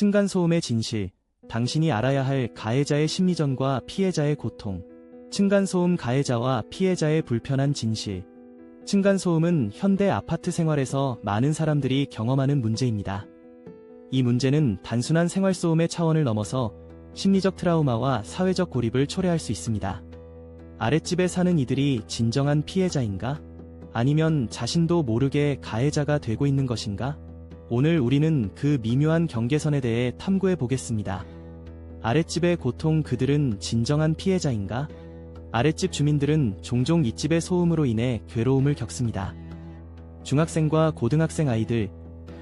층간소음의 진실, 당신이 알아야 할 가해자의 심리전과 피해자의 고통. 층간소음 가해자와 피해자의 불편한 진실. 층간소음은 현대 아파트 생활에서 많은 사람들이 경험하는 문제입니다. 이 문제는 단순한 생활소음의 차원을 넘어서 심리적 트라우마와 사회적 고립을 초래할 수 있습니다. 아랫집에 사는 이들이 진정한 피해자인가? 아니면 자신도 모르게 가해자가 되고 있는 것인가? 오늘 우리는 그 미묘한 경계선에 대해 탐구해 보겠습니다. 아랫집의 고통, 그들은 진정한 피해자인가? 아랫집 주민들은 종종 윗집의 소음으로 인해 괴로움을 겪습니다. 중학생과 고등학생 아이들,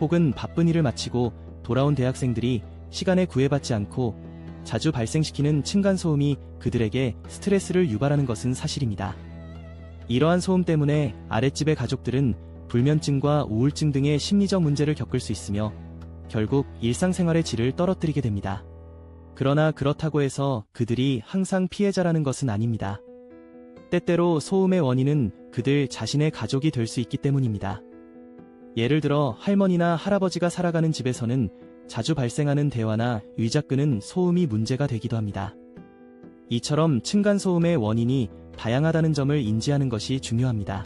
혹은 바쁜 일을 마치고 돌아온 대학생들이 시간에 구애받지 않고 자주 발생시키는 층간소음이 그들에게 스트레스를 유발하는 것은 사실입니다. 이러한 소음 때문에 아랫집의 가족들은 불면증과 우울증 등의 심리적 문제를 겪을 수 있으며 결국 일상생활의 질을 떨어뜨리게 됩니다. 그러나 그렇다고 해서 그들이 항상 피해자라는 것은 아닙니다. 때때로 소음의 원인은 그들 자신의 가족이 될 수 있기 때문입니다. 예를 들어 할머니나 할아버지가 살아가는 집에서는 자주 발생하는 대화나 위자끄는 소음이 문제가 되기도 합니다. 이처럼 층간소음의 원인이 다양하다는 점을 인지하는 것이 중요합니다.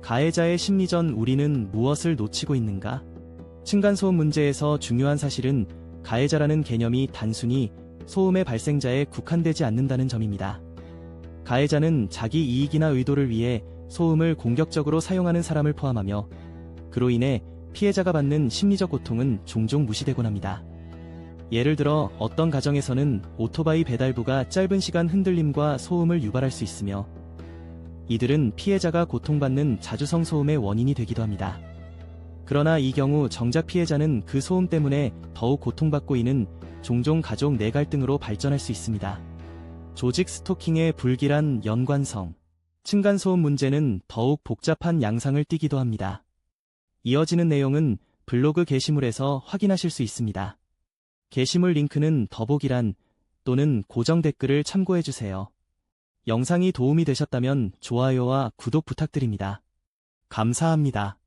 가해자의 심리전, 우리는 무엇을 놓치고 있는가? 층간소음 문제에서 중요한 사실은 가해자라는 개념이 단순히 소음의 발생자에 국한되지 않는다는 점입니다. 가해자는 자기 이익이나 의도를 위해 소음을 공격적으로 사용하는 사람을 포함하며 그로 인해 피해자가 받는 심리적 고통은 종종 무시되곤 합니다. 예를 들어 어떤 가정에서는 오토바이 배달부가 짧은 시간 흔들림과 소음을 유발할 수 있으며 이들은 피해자가 고통받는 자주성 소음의 원인이 되기도 합니다. 그러나 이 경우 정작 피해자는 그 소음 때문에 더욱 고통받고 있는 종종 가족 내 갈등으로 발전할 수 있습니다. 조직 스토킹의 불길한 연관성. 층간소음 문제는 더욱 복잡한 양상을 띠기도 합니다. 이어지는 내용은 블로그 게시물에서 확인하실 수 있습니다. 게시물 링크는 더보기란 또는 고정 댓글을 참고해주세요. 영상이 도움이 되셨다면 좋아요와 구독 부탁드립니다. 감사합니다.